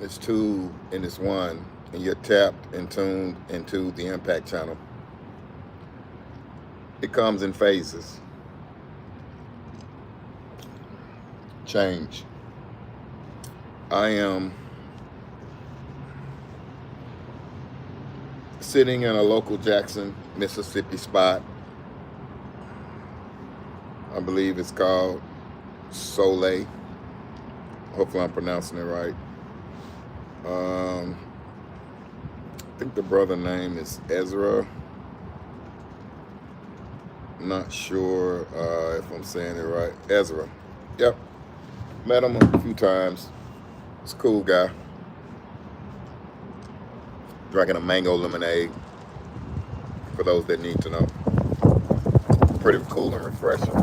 It's two and it's one, and you're tapped and tuned into the impact channel. It comes in phases. Change. I am sitting in a local Jackson, Mississippi spot. I believe it's called Soleil. Hopefully, I'm pronouncing it right. Um, I think the brother name is Ezra. Not sure if I'm saying it right. Ezra. Yep. Met him a few times. He's a cool guy. Drinking a mango lemonade. For those that need to know. Pretty cool and refreshing.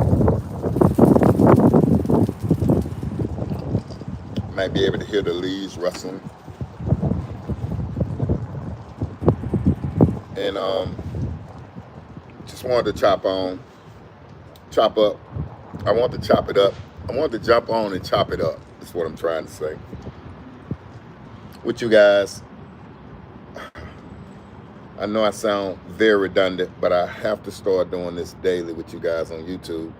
Might be able to hear the leaves rustling. And just wanted to chop up. I want to chop it up. I want to jump on and chop it up. That's what I'm trying to say. With you guys, I know I sound very redundant, but I have to start doing this daily with you guys on YouTube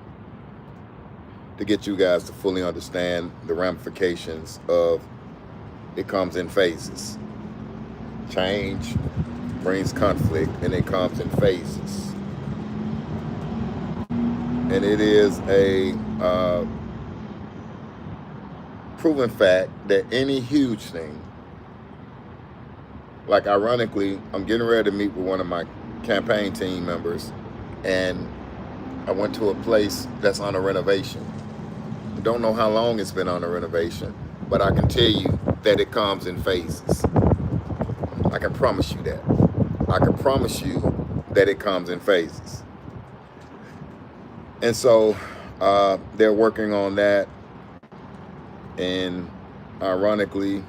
to get you guys to fully understand the ramifications of it comes in phases. Change brings conflict, and it comes in phases. And it is a proven fact that any huge thing, like ironically, I'm getting ready to meet with one of my campaign team members, and I went to a place that's on a renovation. Don't know how long it's been on a renovation, but I can tell you that it comes in phases. I can promise you that. I can promise you that it comes in phases. And so they're working on that. And ironically,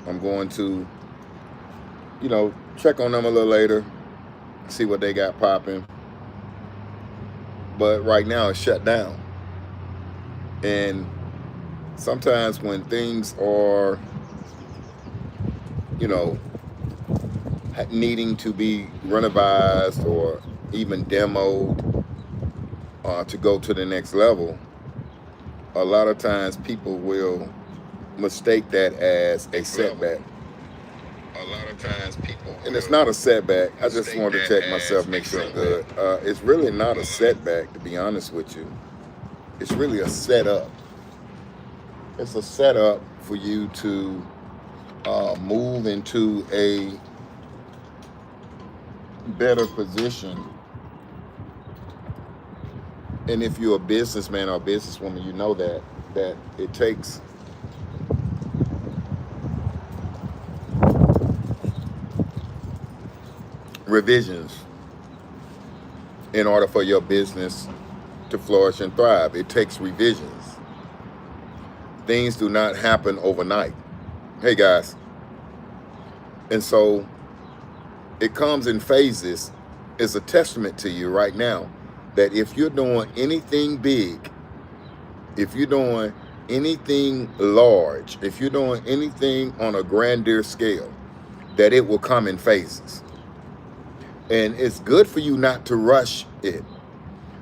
I'm going to, check on them a little later, see what they got popping. But right now it's shut down. And sometimes when things are, needing to be renovized or even demoed to go to the next level, a lot of times people will mistake that as a setback. A lot of times people, and it's not a setback. I just wanted to check myself, make sure I'm good. It's really not a setback, to be honest with you. It's really a setup. It's a setup for you to move into a better position. And if you're a businessman or a businesswoman, you know that it takes revisions in order for your business to flourish and thrive. It takes revisions. Things do not happen overnight. Hey guys. And so it comes in phases. It's a testament to you right now that if you're doing anything big, if you're doing anything large, if you're doing anything on a grandeur scale, that it will come in phases. And it's good for you not to rush it,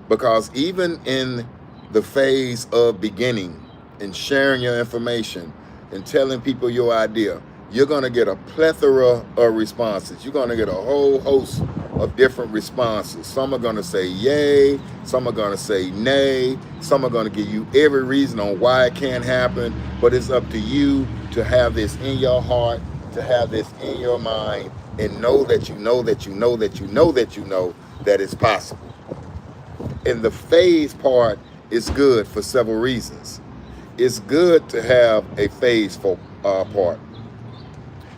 because even in the phase of beginning and sharing your information and telling people your idea, you're going to get a plethora of responses. You're going to get a whole host of different responses. Some are going to say yay, some are going to say nay, some are going to give you every reason on why it can't happen, but it's up to you to have this in your heart, to have this in your mind, and know that you know that you know that you know that you know that it's possible. And the phase part is good for several reasons. It's good to have a phase part.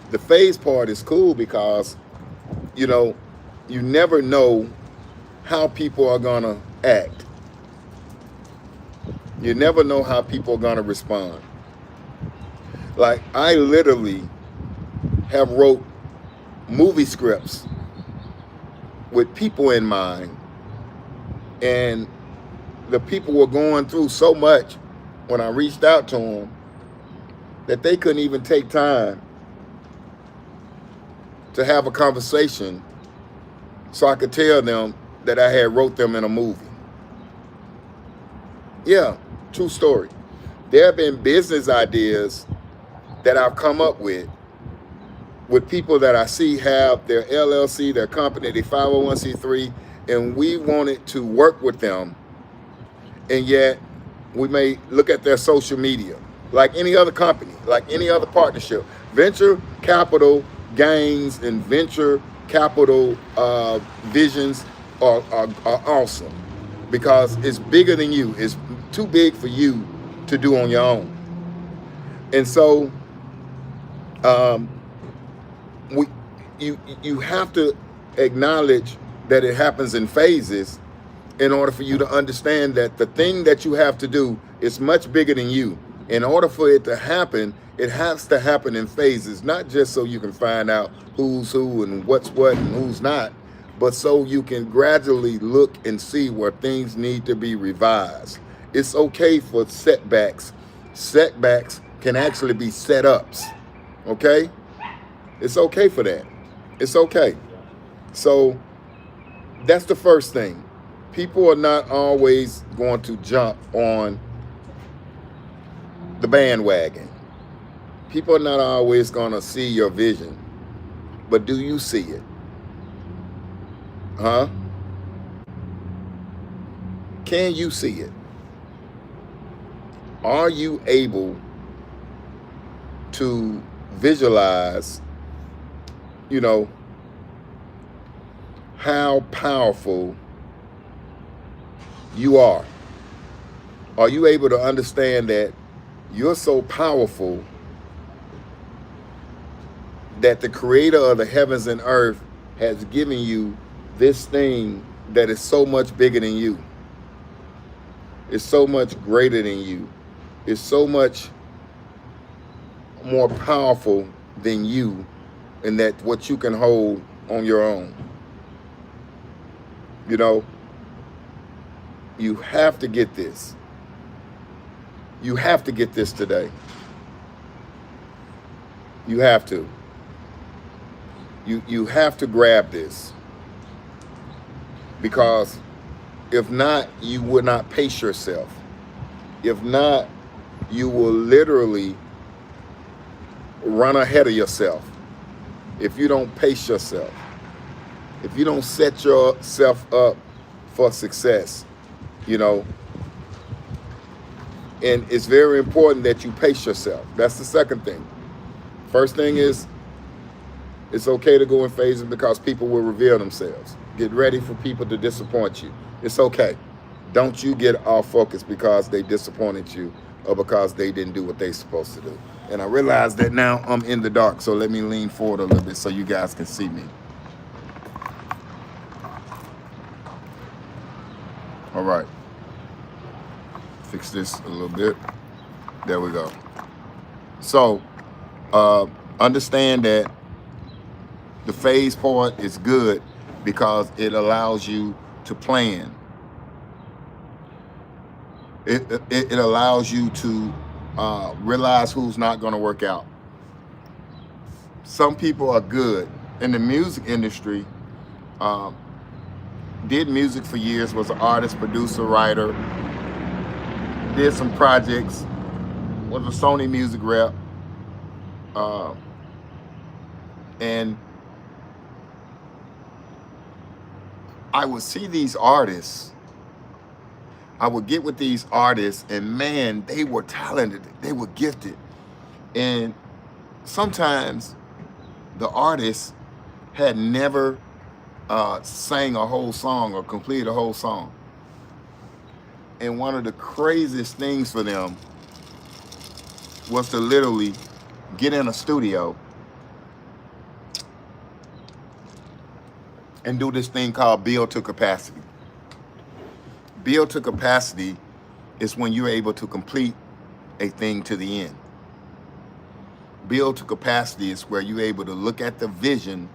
The phase part is cool because, you never know how people are going to act. You never know how people are going to respond. Like, I literally have wrote movie scripts with people in mind, and the people were going through so much when I reached out to them that they couldn't even take time to have a conversation so I could tell them that I had wrote them in a movie. Yeah, true story. There have been business ideas that I've come up with people that I see have their LLC, their company, their 501c3, and we wanted to work with them, and yet we may look at their social media like any other company, like any other partnership. Venture capital gains and venture capital visions are awesome because it's bigger than you. It's too big for you to do on your own. And so you have to acknowledge that it happens in phases in order for you to understand that the thing that you have to do is much bigger than you. In order for it to happen, it has to happen in phases, not just so you can find out who's who and what's what and who's not, but so you can gradually look and see where things need to be revised. It's okay for setbacks. Setbacks can actually be setups, okay? It's okay for that. It's okay. So that's the first thing. People are not always going to jump on the bandwagon. People are not always going to see your vision. But do you see it? Huh? Can you see it? Are you able to visualize, you know, how powerful you are? Are you able to understand that you're so powerful that the creator of the heavens and earth has given you this thing that is so much bigger than you? It's so much greater than you. It's so much more powerful than you, and that what you can hold on your own. You know, you have to get this. You have to get this today. You have to. You have to grab this. Because if not, you will not pace yourself. If not, you will literally run ahead of yourself. If you don't pace yourself. If you don't set yourself up for success, you know. And it's very important that you pace yourself. That's the second thing. First thing is, it's okay to go in phases because people will reveal themselves. Get ready for people to disappoint you. It's okay. Don't you get off focus because they disappointed you or because they didn't do what they're supposed to do. And I realize that now I'm in the dark, so let me lean forward a little bit so you guys can see me. All right. Fix this a little bit. There we go. So, understand that the phase part is good because it allows you to plan. It allows you to realize who's not going to work out. Some people are good. In the music industry, did music for years, was an artist, producer, writer, did some projects, was a Sony music rep, and I would see these artists, I would get with these artists, and man, they were talented, they were gifted. And sometimes the artist had never sang a whole song or completed a whole song. And one of the craziest things for them was to literally get in a studio and do this thing called build to capacity. Build to capacity is when you're able to complete a thing to the end. Build to capacity is where you're able to look at the vision,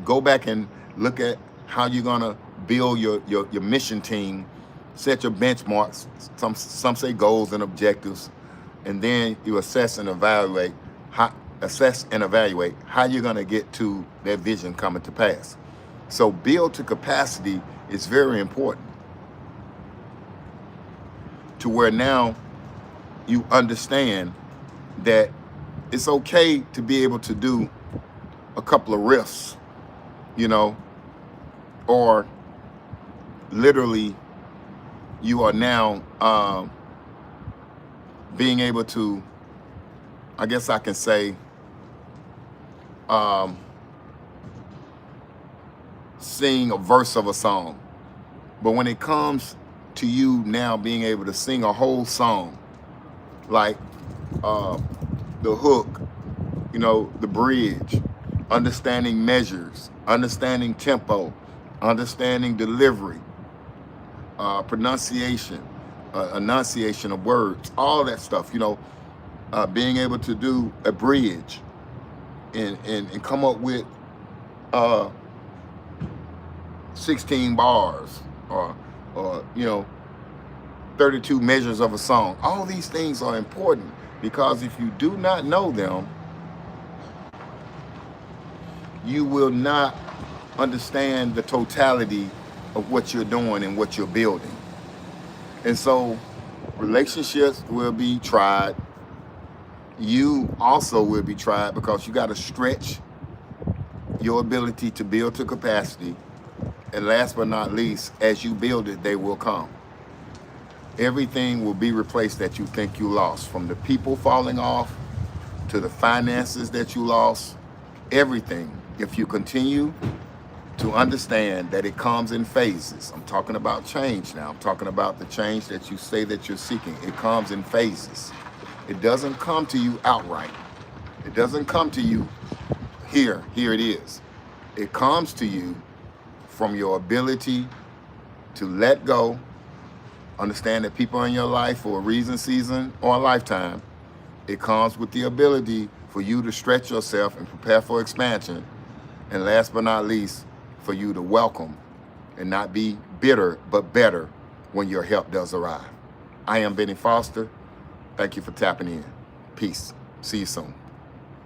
go back and look at how you're gonna build your mission team, set your benchmarks, some say goals and objectives, and then you assess and evaluate how you're going to get to that vision coming to pass. So build to capacity is very important, to where now you understand that it's okay to be able to do a couple of riffs, you know, or literally you are now being able to, I guess I can say, sing a verse of a song. But when it comes to you now being able to sing a whole song, like the hook, you know, the bridge, understanding measures, understanding tempo, understanding delivery, pronunciation, enunciation of words, all that stuff, you know, being able to do a bridge and come up with 16 bars or you know, 32 measures of a song. All these things are important, because if you do not know them, you will not understand the totality of what you're doing and what you're building. And so relationships will be tried. You also will be tried, because you got to stretch your ability to build to capacity. And last but not least, as you build it, they will come. Everything will be replaced that you think you lost, from the people falling off to the finances that you lost, everything. If you continue to understand that it comes in phases. I'm talking about change now. I'm talking about the change that you say that you're seeking. It comes in phases. It doesn't come to you outright. It doesn't come to you here it is. It comes to you from your ability to let go, understand that people are in your life for a reason, season, or a lifetime. It comes with the ability for you to stretch yourself and prepare for expansion. And last but not least, for you to welcome and not be bitter, but better when your help does arrive. I am Benny Foster. Thank you for tapping in. Peace. See you soon.